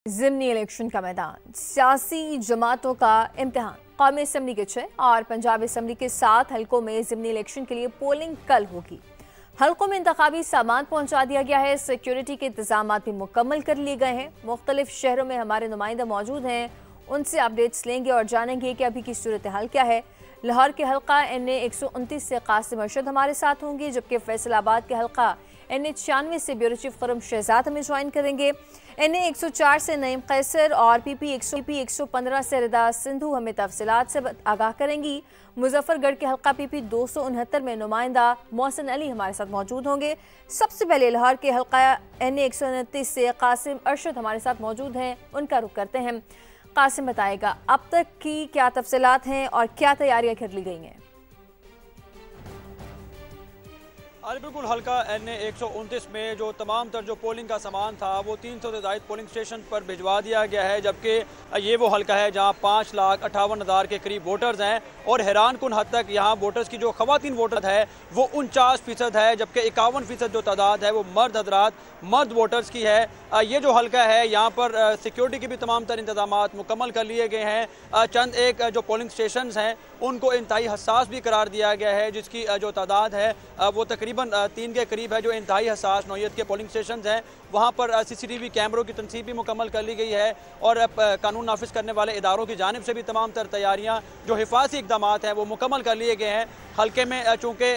ज़िमनी election का मैदान, सियासी जमातों का इम्तिहान। कौमी असम्बली के 6 और पंजाब असम्बली के 7 हलकों में ज़िमनी इलेक्शन के लिए पोलिंग कल होगी। हलकों में इंतखाबी सामान पहुंचा दिया गया है। सिक्योरिटी के इंतजाम भी मुकम्मल कर लिए गए हैं। मुख्तलिफ शहरों में हमारे नुमाइंदा मौजूद हैं, उनसे अपडेट्स लेंगे और जानेंगे कि अभी की सूरत हाल क्या है। लाहौर के हल्का NA 129 से कासिम अरशद हमारे साथ होंगे, जबकि फैसलाबाद के हल्का NA 96 से ब्यूरो चीफ खुर्रम शहजाद हमें ज्वाइन करेंगे। NA 104 से नईम कैसर और PP 115 से रिदा सिंधु हमें तफसीलात से आगाह करेंगी। मुजफ्फरगढ़ के हल्का PP 269 में नुमाइंदा मोहसिन अली हमारे साथ मौजूद होंगे। सबसे पहले लाहौर के हल्का NA 129 से कासिम अरशद हमारे साथ मौजूद हैं, उनका रुख करते हैं। कासिम बताएगा अब तक की क्या तफसीलात हैं और क्या तैयारियां कर ली गई हैं। बिल्कुल, हल्का NA 129 में जो तमाम तर जो पोलिंग का सामान था वो 300 से ज़ायद पोलिंग स्टेशन पर भिजवा दिया गया है, जबकि ये वो हल्का है जहां 5,58,000 के करीब वोटर्स हैं और हैरान कुन हद तक यहां वोटर्स की जो खवातीन वोटर है वो 49% है, जबकि 51% जो तादाद है वो मर्द वोटर्स की है। ये जो हल्का है यहाँ पर सिक्योरिटी के भी तमाम तर इंतजाम मुकम्मल कर लिए गए हैं। चंद एक जो पोलिंग स्टेशन हैं उनको इंतहाई हसास भी करार दिया गया है, जिसकी जो तादाद है वो तकरीबन 3 के करीब है। जो इंतहाई हसास नौयत के पोलिंग स्टेशन हैं वहाँ पर CCTV कैमरों की तनसीब भी मुकम्मल कर ली गई है और कानून नाफिज करने वाले इदारों की जानिब से भी तमाम तर तैयारियाँ जो हिफाजती इकदाम हैं वो मुकम्मल कर लिए गए हैं। हल्के में चूँकि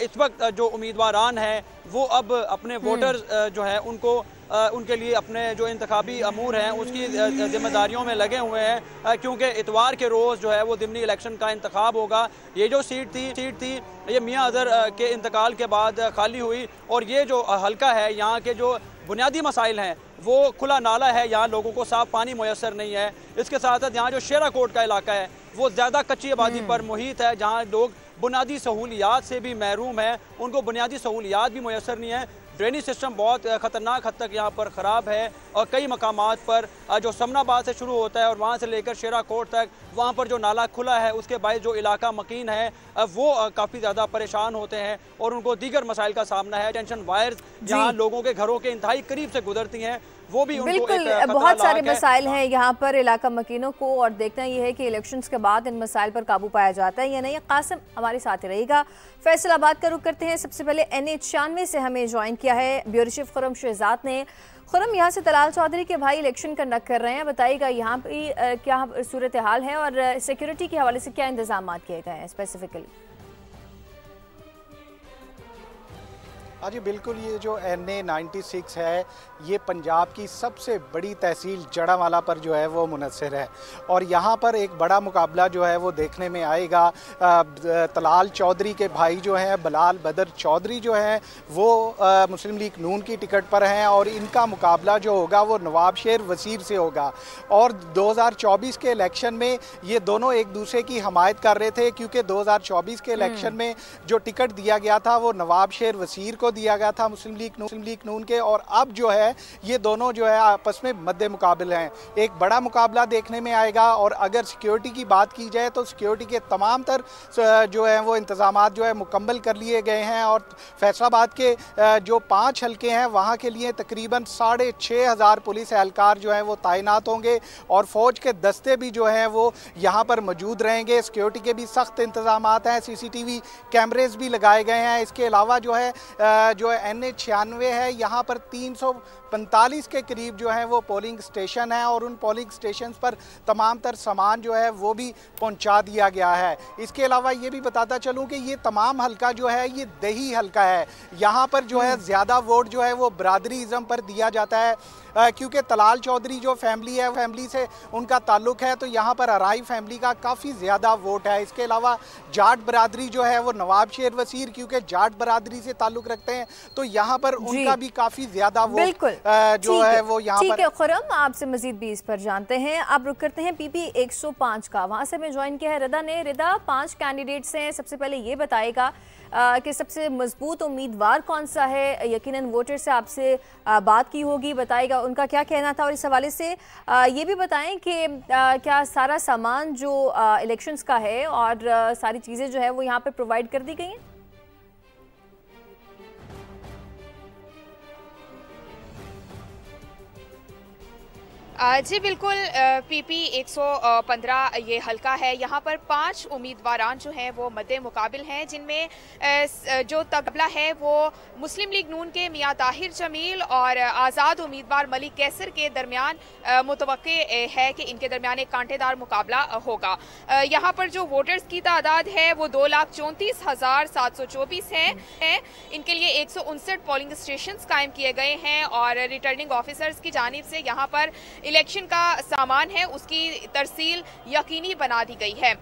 इस वक्त जो उम्मीदवारान हैं वो अब अपने वोटर्स जो है उनके लिए अपने जो इंतखाबी अमूर हैं उसकी जिम्मेदारियों में लगे हुए हैं, क्योंकि इतवार के रोज़ जो है वो ज़िमनी इलेक्शन का इंतखाब होगा। ये जो सीट थी ये मियाँ अज़हर के इंतकाल के बाद खाली हुई और ये जो हल्का है यहाँ के जो बुनियादी मसाइल हैं वो खुला नाला है, यहाँ लोगों को साफ पानी मुयसर नहीं है। इसके साथ साथ यहाँ जो शेरा कोट का इलाका है वो ज़्यादा कच्ची आबादी पर मुहित है, जहाँ लोग बुनियादी सहूलियात से भी महरूम हैं, उनको बुनियादी सहूलियात भी मुयसर नहीं है। ड्रेनेज सिस्टम बहुत ख़तरनाक हद तक यहाँ पर ख़राब है और कई मकामात पर जो समनाबाद से शुरू होता है और वहाँ से लेकर शेरा कोट तक वहाँ पर जो नाला खुला है उसके बायस जो इलाका मकीन है वो काफ़ी ज़्यादा परेशान होते हैं और उनको दीगर मसाइल का सामना है। टेंशन वायर्स जहाँ लोगों के घरों के इंतहाई करीब से गुजरती हैं वो भी उनको बिल्कुल बहुत सारे मसाइल हैं यहाँ पर इलाका मकीनों को, और देखना यह है कि इलेक्शंस के बाद इन मसाइल पर काबू पाया जाता है या नहीं। कासिम हमारे साथ ही रहेगा। फैसलाबाद का रुख करते हैं। सबसे पहले NA 96 से हमें ज्वाइन किया है ब्यूरो चीफ खुर्रम शहजाद ने। खुर्रम, यहाँ से तलाल चौधरी के भाई इलेक्शन कंडक्ट कर रहे हैं, बताइएगा यहाँ पर क्या सूरत हाल है और सिक्योरिटी के हवाले से क्या इंतजाम किए गए हैं स्पेसिफिकली। हाँ जी बिल्कुल, ये जो NA 96 है ये पंजाब की सबसे बड़ी तहसील जड़ावाला पर जो है वो मुनसर है और यहाँ पर एक बड़ा मुकाबला जो है वो देखने में आएगा। तलाल चौधरी के भाई जो हैं बलाल बदर चौधरी जो हैं वो मुस्लिम लीग नून की टिकट पर हैं और इनका मुकाबला जो होगा वो नवाब शेर वसीर से होगा। और 2024 के इलेक्शन में ये दोनों एक दूसरे की हमायत कर रहे थे, क्योंकि 2024 के इलेक्शन में जो टिकट दिया गया था वो नवाब शेर वसीर को दिया गया था मुस्लिम लीग नून के, और अब जो है ये दोनों जो है आपस में मद्दे मुकाबल हैं। एक बड़ा मुकाबला देखने में आएगा। और अगर सिक्योरिटी की बात की जाए तो सिक्योरिटी के तमाम तर जो है वो इंतजामात जो है मुकम्मल कर लिए गए हैं और फैसलाबाद के जो 5 हल्के हैं वहाँ के लिए तकरीबन 6,500 पुलिस एहलकार जो है वो तैनात होंगे और फौज के दस्ते भी जो हैं वो यहाँ पर मौजूद रहेंगे। सिक्योरिटी के भी सख्त इंतजामात हैं, CCTV कैमरेज भी लगाए गए हैं। इसके अलावा जो है NA 96 है यहाँ पर 345 के करीब जो है वो पोलिंग स्टेशन है और उन पोलिंग स्टेशन पर तमाम तर सामान जो है वो भी पहुंचा दिया गया है। इसके अलावा ये भी बताता चलूं कि ये तमाम हल्का जो है ये दही हल्का है। यहाँ पर जो है ज़्यादा वोट जो है वो बरादरीज़म पर दिया जाता है, क्योंकि तलाल चौधरी जो फैमिली है फैमिली से उनका ताल्लुक़ है, तो यहाँ पर अराई फैमिली का काफ़ी ज़्यादा वोट है। इसके अलावा जाट बरादरी जो है वो नवाब शेर वसीर क्योंकि जाट बरादरी से ताल्लुक़ रखते हैं तो यहाँ पर उनका भी काफ़ी ज़्यादा वोट जो है वो यहाँ पर। ठीक है खुर्रम, आपसे मजीद भी इस पर जानते हैं। अब रुक करते हैं PP 105 का, वहाँ से हमें ज्वाइन किया है रिदा ने। रिदा, 5 कैंडिडेट्स हैं, सबसे पहले ये बताएगा कि सबसे मजबूत उम्मीदवार कौन सा है। यकीनन वोटर से आपसे बात की होगी, बताएगा उनका क्या कहना था और इस हवाले से ये भी बताएं कि क्या सारा सामान जो इलेक्शंस का है और सारी चीज़ें जो है वो यहाँ पर प्रोवाइड कर दी गई हैं। जी बिल्कुल, पीपी 115 ये हल्का है। यहाँ पर 5 उम्मीदवारान जो हैं वो मद्दे मुकाबिल हैं, जिनमें जो तगबला है वो मुस्लिम लीग नून के मियां ताहिर जमील और आज़ाद उम्मीदवार मलिक कैसर के दरमियान मुतवक्के है कि इनके दरमियान एक कांटेदार मुकाबला होगा। यहाँ पर जो वोटर्स की तादाद है वो 2,34,724 है। इनके लिए 159 पोलिंग स्टेशन कायम किए गए हैं और रिटर्निंग ऑफिसर्स की जानिब से यहाँ पर इलेक्शन का सामान है उसकी तरसील यकीनी बना दी गई है।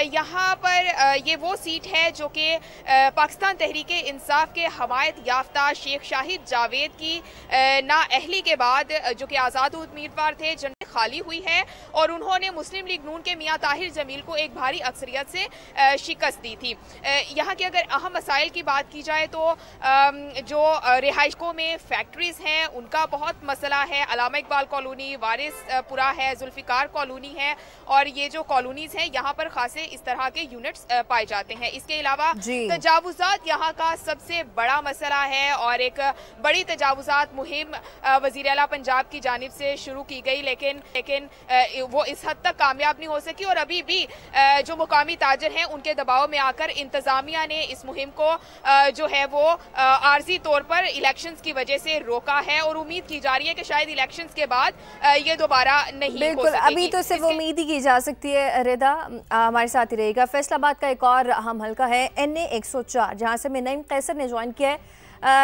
यहाँ पर ये वो सीट है जो कि पाकिस्तान तहरीक इंसाफ के हमायत याफ्ता शेख शाहिद जावेद की नाअहली के बाद जो कि आज़ाद उम्मीदवार थे जगह खाली हुई है और उन्होंने मुस्लिम लीग नून के मियां ताहिर जमील को एक भारी अक्सरियत से शिकस्त दी थी। यहाँ के अगर अहम मसाइल की बात की जाए तो जो रिहाइशकों में फैक्ट्रीज हैं उनका बहुत मसला है। अलामा इकबाल कॉलोनी, वारिसपुरा है, जुल्फिकार कॉलोनी है और ये जो कॉलोनीज हैं यहाँ पर खासे इस तरह के यूनिट्स पाए जाते हैं। इसके अलावा तजावुजात यहाँ का सबसे बड़ा मसला है और एक बड़ी तजावुजात मुहिम वज़ीर आला पंजाब की जानिब से शुरू की गई, लेकिन वो इस हद तक कामयाब नहीं हो सकी और अभी भी जो मुकामी ताजर हैं उनके दबाव में आकर इंतजामिया ने इस मुहिम को जो है वो आर्जी तौर पर इलेक्शंस की वजह से रोका है और उम्मीद की जा रही है कि शायद इलेक्शंस के बाद ये दोबारा नहीं हो सकेगी। अभी तो सिर्फ उम्मीद ही की जा सकती है। रेदा हमारे साथ ही रहेगा। फैसलाबाद का एक और अहम हल्का है NA 104, जहाँ से नईम कैसर ने ज्वाइन किया है।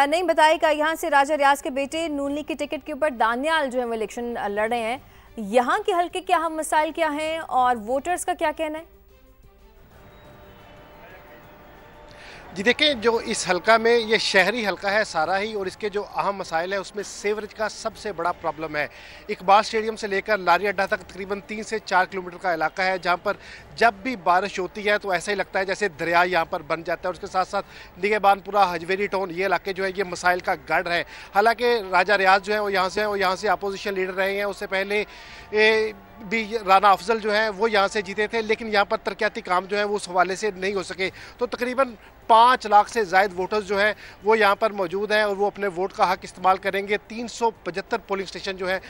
नहीं बताएगा, यहाँ से राजा रियाज के बेटे नून लीग के टिकट के ऊपर दानियाल जो है वो इलेक्शन लड़ रहे हैं। यहाँ के हल्के के अहम मसाइल क्या हैं और वोटर्स का क्या कहना है? जी देखें, जो इस हलका में ये शहरी हलका है सारा ही और इसके जो अहम मसाइल है उसमें सीवरेज का सबसे बड़ा प्रॉब्लम है। इकबाल स्टेडियम से लेकर लारी अड्डा तक तकरीबन 3 से 4 किलोमीटर का इलाका है जहां पर जब भी बारिश होती है तो ऐसा ही लगता है जैसे दरिया यहां पर बन जाता है। उसके साथ साथ निगहबानपुरा, हजवेरी टाउन, ये इलाके जो है ये मसाइल का गढ़ है। हालांकि राजा रियाज जो है वो यहाँ से अपोजिशन लीडर रहे हैं। उससे पहले भी राना अफजल जो है वो यहाँ से जीते थे, लेकिन यहाँ पर तरक्याती काम जो है वो उस हवाले से नहीं हो सके। तो तकरीबन 5 लाख से ज़ायद वोटर्स जो हैं वो यहाँ पर मौजूद हैं और वो अपने वोट का हक इस्तेमाल करेंगे। 375 पोलिंग स्टेशन जो है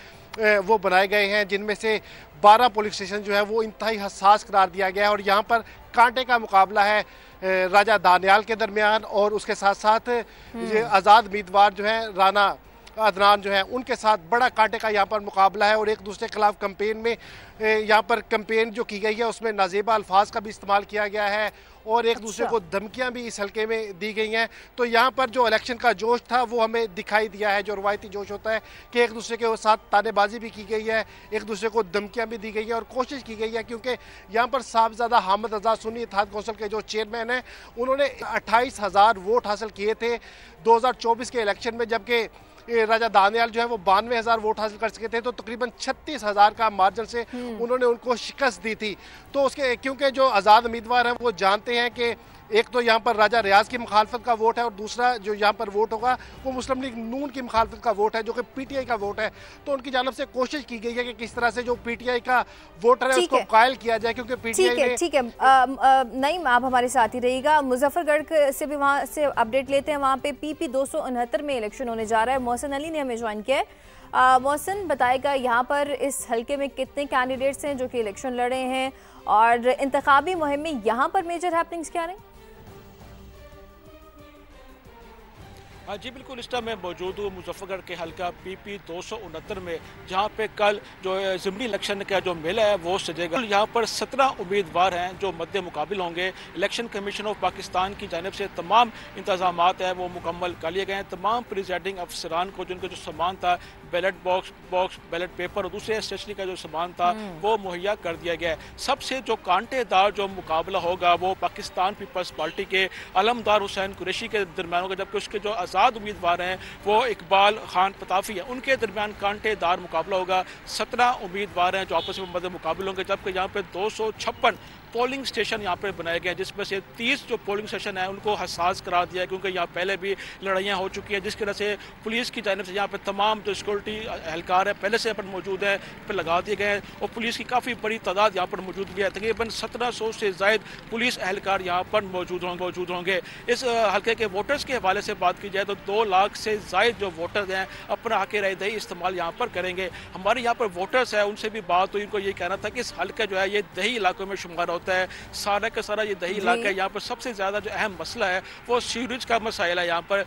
वो बनाए गए हैं, जिनमें से 12 पोलिंग स्टेशन जो है वो इंतहाई हसास करार दिया गया है और यहाँ पर कांटे का मुकाबला है राजा दानियाल के दरमियान और उसके साथ साथ आज़ाद उम्मीदवार जो है राना अदनान जो है उनके साथ बड़ा कांटे का यहाँ पर मुकाबला है। और एक दूसरे के खिलाफ कैंपेन में यहाँ पर कैंपेन जो की गई है उसमें नाजेबा अल्फाज का भी इस्तेमाल किया गया है और एक दूसरे को धमकियाँ भी इस हल्के में दी गई हैं। तो यहाँ पर जो इलेक्शन का जोश था वो हमें दिखाई दिया है, जो रवायती जोश होता है कि एक दूसरे के साथ तानेबाजी भी की गई है, एक दूसरे को धमकियाँ भी दी गई है और कोशिश की गई है, क्योंकि यहाँ पर साहबजादा हामिद रजा सुन्नी इत्तेहाद कौंसिल के जो चेयरमैन हैं उन्होंने 28,000 वोट हासिल किए थे 2024 के इलेक्शन में, जबकि राजा दानियाल जो है वो 92,000 वोट हासिल कर सके थे। तो तकरीबन 36,000 का मार्जिन से उन्होंने उनको शिकस्त दी थी। तो उसके क्योंकि जो आज़ाद उम्मीदवार हैं वो जानते हैं कि एक तो यहाँ पर राजा रियाज की मुखालफत का वोट है और दूसरा जो यहाँ पर वोट होगा वो मुस्लिम लीग नून की मुखालफत का वोट है जो कि PTI का वोट है। तो उनकी जानब से कोशिश की गई है कि किस तरह से जो PTI का वोटर है उसको कायल किया जाए, क्योंकि PTI ठीक है नईम आप हमारे साथ ही रहिएगा। मुजफ्फरगढ़ से भी वहाँ से अपडेट लेते हैं। वहाँ पे PP 269 में इलेक्शन होने जा रहा है। मोहसिन अली ने हमें ज्वाइन किया है। मोहसिन बताएगा यहाँ पर इस हल्के में कितने कैंडिडेट्स हैं जो कि इलेक्शन लड़ रहे हैं और इंतखाबी मुहिम में यहाँ पर मेजर हैपनिंग्स क्या रहे? हाँ जी बिल्कुल, इस टाइम मैं मौजूद हूँ मुजफ्फरगढ़ के हल्का PP 269 में, जहाँ पे कल जो ज़िमनी इलेक्शन का जो मेला है वो सजेगा। यहाँ पर 17 उम्मीदवार हैं जो मद्दे मुकाबिल होंगे। इलेक्शन कमीशन ऑफ पाकिस्तान की जानिब से तमाम इंतजाम हैं वो मुकम्मल कर लिए गए हैं। तमाम प्रिजाइडिंग अफसरान को जिनका जो सामान था, बैलेट बॉक्स, बैलेट पेपर और दूसरे स्टेशनरी का जो सामान था वो मुहैया कर दिया गया है। सबसे जो कांटेदार जो मुकाबला होगा वो पाकिस्तान पीपल्स पार्टी के अलमदार हुसैन कुरैशी के दरमियान होगा, जबकि उसके जो आज़ाद उम्मीदवार हैं वो इकबाल खान पताफी है, उनके दरमियान कांटेदार मुकाबला होगा। 17 उम्मीदवार हैं जो आपस में मद्दे मुकाबले होंगे, जबकि यहाँ पे 256 पोलिंग स्टेशन यहाँ पर बनाए गए हैं, जिसमें से 30 जो पोलिंग स्टेशन है उनको हसास करार दिया है, क्योंकि यहाँ पहले भी लड़ाइयाँ हो चुकी हैं, जिसकी वजह से पुलिस की जानिब से यहाँ पर तमाम जो सिक्योरिटी एहलकार है पहले से यहाँ पर मौजूद है पर लगा दिए गए हैं और पुलिस की काफ़ी बड़ी तादाद यहाँ पर मौजूद भी है। तकरीबन 1700 से ज़ायद पुलिस एहलकार यहाँ पर मौजूद होंगे। इस हल्के के वोटर्स के हवाले से बात की जाए तो 2 लाख से ज़ायद जो वोटर्स हैं अपना हक राय दही इस्तेमाल यहाँ पर करेंगे। हमारे यहाँ पर वोटर्स है उनसे भी बात हुई, उनको ये कहना था कि इस हल्का जो है ये दही इलाकों में शुमार होता है, सारा का सारा ये दही इलाका है। यहाँ पर सबसे ज़्यादा जो अहम मसला है वो सीवरेज का मसाइल है। यहाँ पर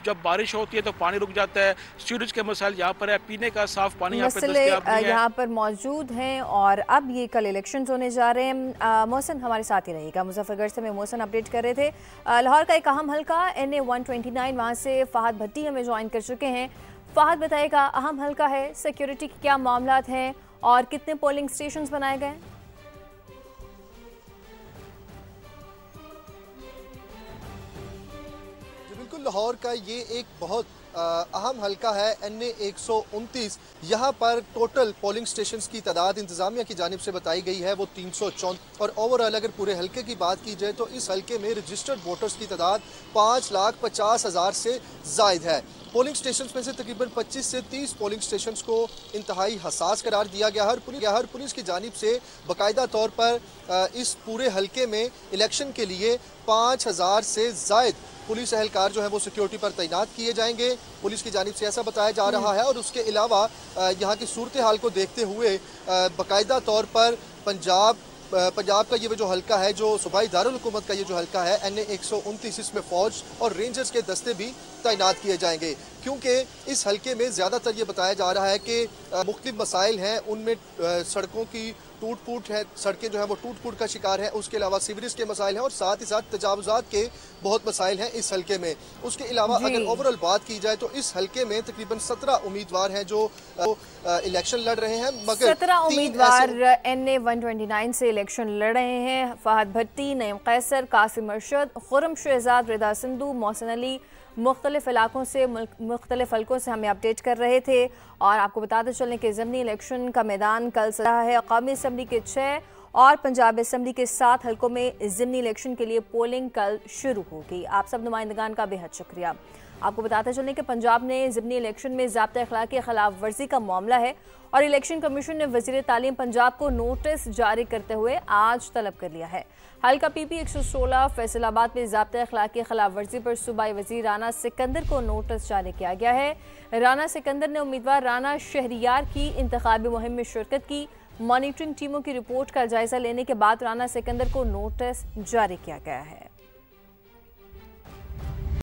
जब बारिश होती है तो पानी रुक जाता है, सीवरेज के मसाइल यहाँ पर है, पीने का साफ पानी यहाँ पर दस्तयाब नहीं है। यहाँ पर मौजूद हैं और अब ये कल इलेक्शंस होने जा रहे हैं। मोहसिन हमारे साथ ही रहिएगा। मुजफ्फरगढ़ से मोहसिन अपडेट कर रहे थे। लाहौर का एक अहम हल्का NA 129, वहाँ से फहद भट्टी हमें ज्वाइन कर चुके हैं। फहद बताएगा अहम हल्का है, सिक्योरिटी के क्या मामलात हैं और कितने पोलिंग स्टेशंस बनाए गए? बिल्कुल, लाहौर का ये एक बहुत अहम हल्का है NA 129। यहाँ पर टोटल पोलिंग स्टेशंस की तादाद इंतजामिया की जानिब से बताई गई है वो 304 और ओवरऑल अगर पूरे हल्के की बात की जाए तो इस हल्के में रजिस्टर्ड वोटर्स की तादाद 5,50,000 से जायद है। पोलिंग स्टेशंस में से तकरीबन 25 से 30 पोलिंग स्टेशंस को इंतहाई हसास करार दिया गया। हर पुलिस की जानिब से बाकायदा तौर पर इस पूरे हल्के में इलेक्शन के लिए 5,000 से जायद पुलिस एहलकार जो है वो सिक्योरिटी पर तैनात किए जाएंगे। पुलिस की जानिब से ऐसा बताया जा रहा है और उसके अलावा यहाँ की सूरत हाल को देखते हुए बाकायदा तौर पर पंजाब का ये जो हल्का है, जो सूबाई दारुल हुकूमत का ये जो हल्का है NA 129, इसमें फौज और रेंजर्स के दस्ते भी तैनात किए जाएंगे, क्योंकि इस हल्के में ज़्यादातर ये बताया जा रहा है कि मुख्तलिफ मसाइल हैं। उनमें सड़कों की टूट फूट है, सड़कें जो है वो टूट फूट का शिकार है। उसके अलावा सीवरेज के मसाइल हैं और साथ ही साथ तजावुज़ात के बहुत मसाइल हैं इस हल्के में। उसके अलावा अगर ओवरऑल बात की जाए तो इस हल्के में तकरीबन 17 उम्मीदवार हैं जो इलेक्शन लड़ रहे हैं, मगर 17 उम्मीदवार NA 129 से इलेक्शन लड़ रहे हैं। फहद भट्टी, नईम कैसर, कासिम अरशद, खुर्रम शहजाद, रिदा सिंधु, मोहसिन अली मुख्तलिफ इलाकों से, मुख्तलिफ हल्कों से हमें अपडेट कर रहे थे। और आपको बताते चलें कि ज़मीनी इलेक्शन का मैदान कल से रहा है। कौमी असम्बली के 6 और पंजाब असम्बली के 7 हल्कों में ज़मीनी इलेक्शन के लिए पोलिंग कल शुरू होगी। आप सब नुमाइंदगान का बेहद शुक्रिया। आपको बताते चलें कि पंजाब ने ज़मीनी इलेक्शन में ज़ाब्ता अखलाक की खिलाफ वर्जी का मामला है और इलेक्शन कमीशन ने वज़ीर तालीम पंजाब को नोटिस जारी करते हुए आज तलब कर लिया है। हल्का PP 116 फैसलाबाद में ज़ाब्ता अखलाक की खिलाफ वर्जी पर सूबाई वज़ीर राना सिकंदर को नोटिस जारी किया गया है। राना सिकंदर ने उम्मीदवार राना शहरियार की इंतखाबी मुहिम में शिरकत की। मॉनिटरिंग टीमों की रिपोर्ट का जायजा लेने के बाद राना सिकंदर को नोटिस जारी किया गया है।